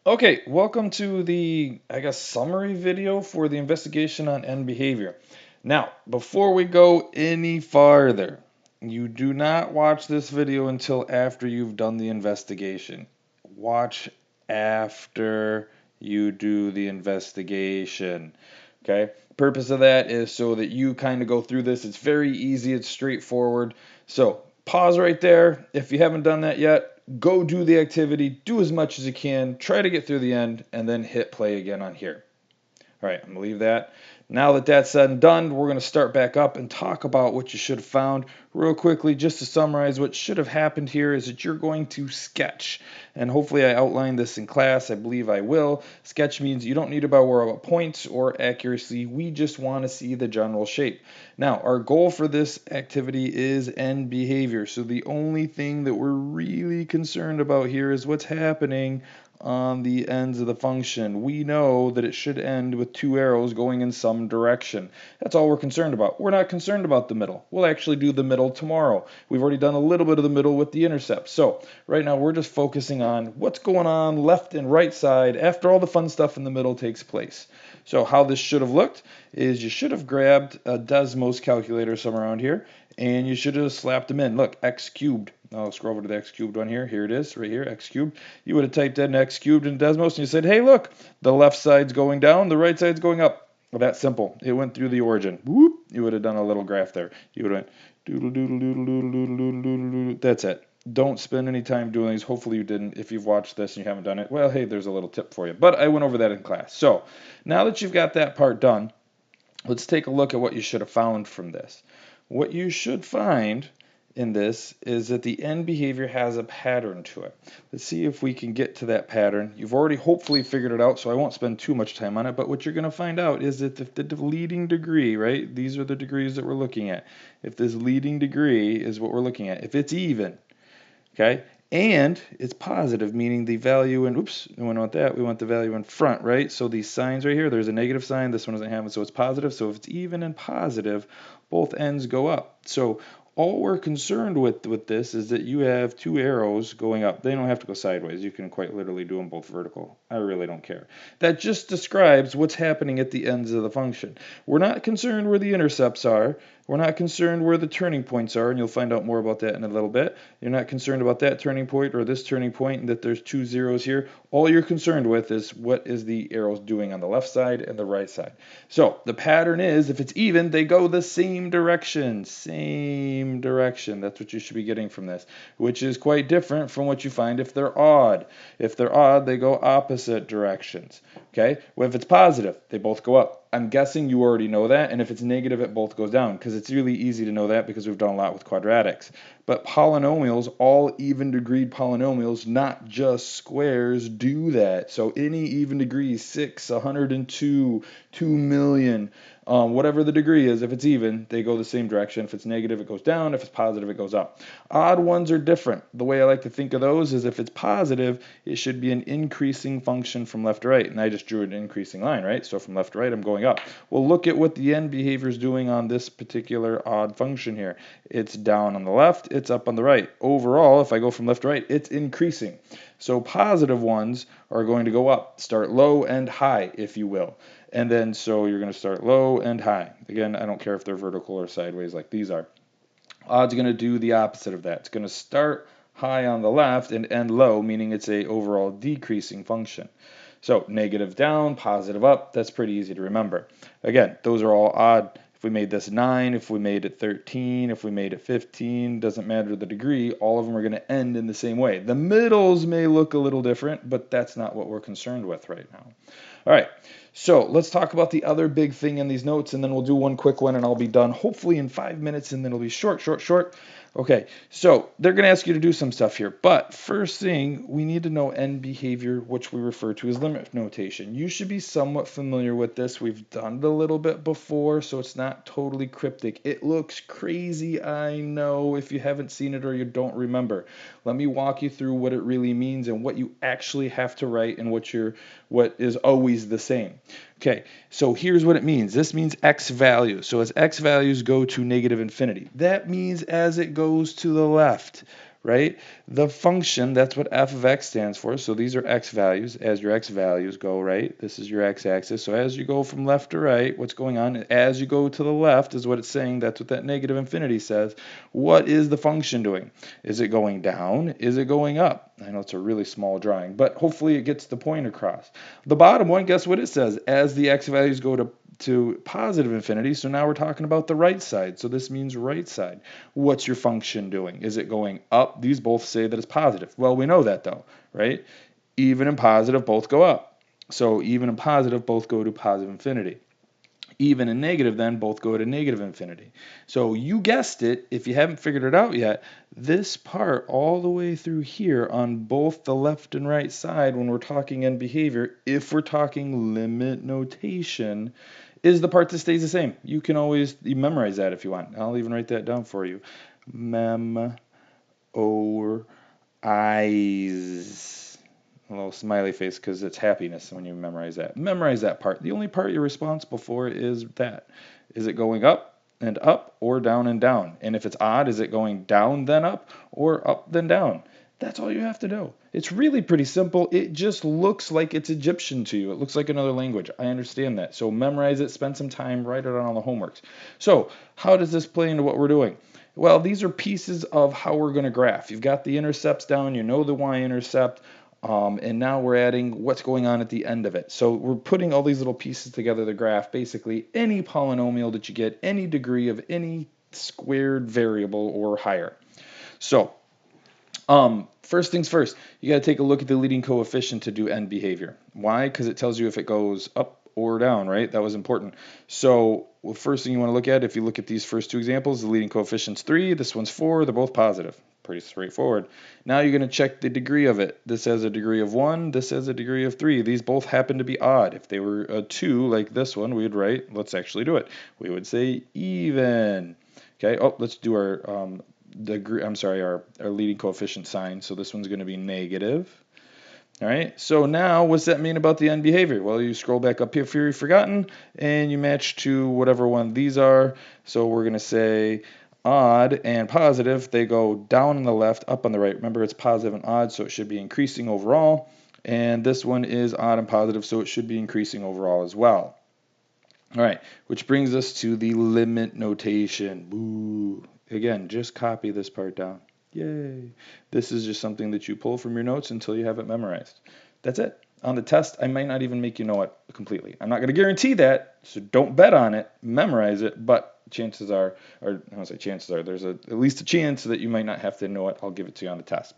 Okay, welcome to the, summary video for the investigation on end behavior. Now, before we go any farther, you do not watch this video until after you've done the investigation. Watch after you do the investigation. Okay? Purpose of that is so that you kind of go through this. It's very easy, it's straightforward. So, pause right there. If you haven't done that yet, go do the activity, do as much as you can, try to get through the end, and then hit play again on here. All right, I'm going to leave that. Now that that's said and done, we're going to start back up and talk about what you should have found. Real quickly, just to summarize, what should have happened here is that you're going to sketch. And hopefully I outlined this in class. I believe I will. Sketch means you don't need to worry about points or accuracy. We just want to see the general shape. Now, our goal for this activity is end behavior. So the only thing that we're really concerned about here is what's happening on the ends of the function. We know that it should end with two arrows going in some direction. That's all we're concerned about. We're not concerned about the middle. We'll actually do the middle tomorrow. We've already done a little bit of the middle with the intercept. So right now we're just focusing on what's going on left and right side after all the fun stuff in the middle takes place. So how this should have looked is you should have grabbed a Desmos calculator somewhere around here, and you should have slapped them in. Look, x cubed. I'll scroll over to the x cubed one here. Here it is, right here, x cubed. You would have typed in x cubed in Desmos, and you said, hey, look, the left side's going down, the right side's going up. Well, that's simple. It went through the origin. Whoop, you would have done a little graph there. You would have went doodle, doodle, doodle, doodle, doodle, doodle, doodle, doodle. That's it. Don't spend any time doing these. Hopefully you didn't. If you've watched this and you haven't done it, well, hey, there's a little tip for you. But I went over that in class. So now that you've got that part done, let's take a look at what you should have found from this. What you should find in this is that the end behavior has a pattern to it. Let's see if we can get to that pattern. You've already hopefully figured it out, so I won't spend too much time on it, but what you're going to find out is that if the leading degree, right, these are the degrees that we're looking at. If this leading degree is what we're looking at, if it's even, okay, and it's positive, meaning the value in, oops, we don't want that, we want the value in front, right? So these signs right here, there's a negative sign, this one doesn't have it, so it's positive. So if it's even and positive, both ends go up. So all we're concerned with this is that you have two arrows going up. They don't have to go sideways. You can quite literally do them both vertical. I really don't care. That just describes what's happening at the ends of the function. We're not concerned where the intercepts are. We're not concerned where the turning points are, and you'll find out more about that in a little bit. You're not concerned about that turning point or this turning point and that there's two zeros here. All you're concerned with is what is the arrows doing on the left side and the right side. So the pattern is, if it's even, they go the same direction. Same direction. That's what you should be getting from this, which is quite different from what you find if they're odd. If they're odd, they go opposite directions. Okay? Well, if it's positive, they both go up. I'm guessing you already know that, and if it's negative, it both goes down, because it's really easy to know that because we've done a lot with quadratics. But polynomials, all even degreed polynomials, not just squares, do that. So any even degree, 6, 102, 2,000,000, whatever the degree is, if it's even, they go the same direction. If it's negative, it goes down. If it's positive, it goes up. Odd ones are different. The way I like to think of those is if it's positive, it should be an increasing function from left to right. And I just drew an increasing line, right? So from left to right, I'm going up. Well, look at what the end behavior is doing on this particular odd function here. It's down on the left, it's up on the right. Overall, if I go from left to right, it's increasing. So positive ones are going to go up, start low and high, if you will. And then so you're going to start low and high. Again, I don't care if they're vertical or sideways like these are. Odd's going to do the opposite of that. It's going to start high on the left and end low, meaning it's a overall decreasing function. So negative down, positive up, that's pretty easy to remember. Again, those are all odd. If we made this 9, if we made it 13, if we made it 15, doesn't matter the degree, all of them are going to end in the same way. The middles may look a little different, but that's not what we're concerned with right now. All right, so let's talk about the other big thing in these notes, and then we'll do one quick one, and I'll be done hopefully in 5 minutes, and then it'll be short. Okay, so they're going to ask you to do some stuff here, but first thing, we need to know end behavior, which we refer to as limit notation. You should be somewhat familiar with this. We've done it a little bit before, so it's not totally cryptic. It looks crazy, I know, if you haven't seen it or you don't remember. Let me walk you through what it really means and what you actually have to write and what is always the same. Okay, so here's what it means. This means x values. So as x values go to negative infinity, that means as it goes to the left, right? The function, that's what f of x stands for. So these are x values. As your x values go, right? This is your x-axis. So as you go from left to right, what's going on? As you go to the left is what it's saying. That's what that negative infinity says. What is the function doing? Is it going down? Is it going up? I know it's a really small drawing, but hopefully it gets the point across. The bottom one, guess what it says? As the x values go to positive infinity, so now we're talking about the right side. So this means right side. What's your function doing? Is it going up? These both say that it's positive. Well, we know that though, right? Even and positive both go up. So even and positive both go to positive infinity. Even and negative then both go to negative infinity. So you guessed it, if you haven't figured it out yet, this part all the way through here on both the left and right side when we're talking end behavior, if we're talking limit notation, is the part that stays the same. You can always memorize that if you want. I'll even write that down for you. Mem or eyes. A little smiley face because it's happiness when you memorize that. Memorize that part. The only part you're responsible for is that. Is it going up and up or down and down? And if it's odd, is it going down then up or up then down? That's all you have to know. It's really pretty simple. It just looks like it's Egyptian to you. It looks like another language. I understand that. So memorize it, spend some time, write it on all the homeworks. So how does this play into what we're doing? Well, these are pieces of how we're going to graph. You've got the intercepts down, you know the y-intercept. And now we're adding what's going on at the end of it. So we're putting all these little pieces together, the graph, basically any polynomial that you get, any degree of any squared variable or higher. So first things first, you got to take a look at the leading coefficient to do end behavior. Why? Because it tells you if it goes up or down, right? That was important. So the first thing you want to look at, if you look at these first two examples, the leading coefficient's 3, this one's 4, they're both positive. Pretty straightforward. Now you're going to check the degree of it. This has a degree of 1, this has a degree of 3. These both happen to be odd. If they were a 2, like this one, we would write, let's actually do it. We would say even. Okay, let's do our degree, our leading coefficient sign. So this one's going to be negative. All right, so now what's that mean about the end behavior? Well, you scroll back up here if you've forgotten, and you match to whatever one these are. So we're going to say odd and positive, they go down on the left, up on the right. Remember, it's positive and odd, so it should be increasing overall. And this one is odd and positive, so it should be increasing overall as well. All right, which brings us to the limit notation. Boo. Again, just copy this part down. Yay. This is just something that you pull from your notes until you have it memorized. That's it. On the test, I might not even make you know it completely. I'm not going to guarantee that, so don't bet on it. Memorize it, but chances are, or I don't say chances are, there's at least a chance that you might not have to know it. I'll give it to you on the test.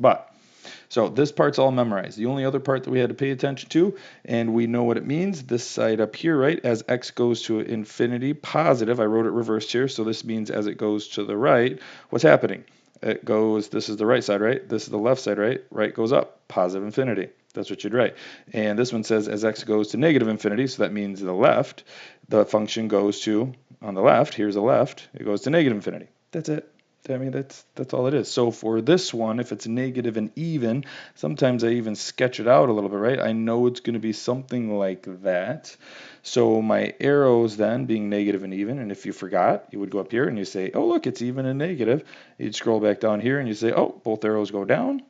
So this part's all memorized. The only other part that we had to pay attention to, and we know what it means, this side up here, right, as x goes to infinity, positive, I wrote it reversed here, so this means as it goes to the right, what's happening? It goes, this is the right side, right? This is the left side, right? Right goes up, positive infinity. That's what you'd write. And this one says as x goes to negative infinity, so that means the left, the function goes to, on the left, here's the left, it goes to negative infinity. That's it. I mean, that's all it is. So for this one, if it's negative and even, sometimes I even sketch it out a little bit, right? I know it's going to be something like that. So my arrows then being negative and even, and if you forgot, you would go up here and you say, oh, look, it's even and negative. You'd scroll back down here and you say, oh, both arrows go down.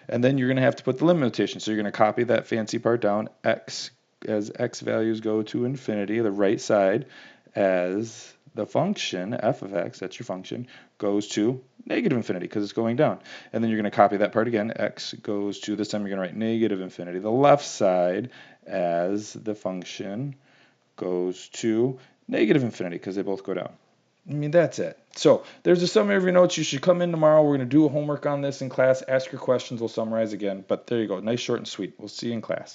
And then you're going to have to put the limit notation. So you're going to copy that fancy part down, x, as x values go to infinity, the right side, as the function, f of x, that's your function, goes to negative infinity because it's going down. And then you're going to copy that part again. X goes to, this time you're going to write negative infinity. The left side as the function goes to negative infinity because they both go down. I mean, that's it. So there's a summary of your notes. You should come in tomorrow. We're going to do a homework on this in class. Ask your questions. We'll summarize again. But there you go. Nice, short, and sweet. We'll see you in class.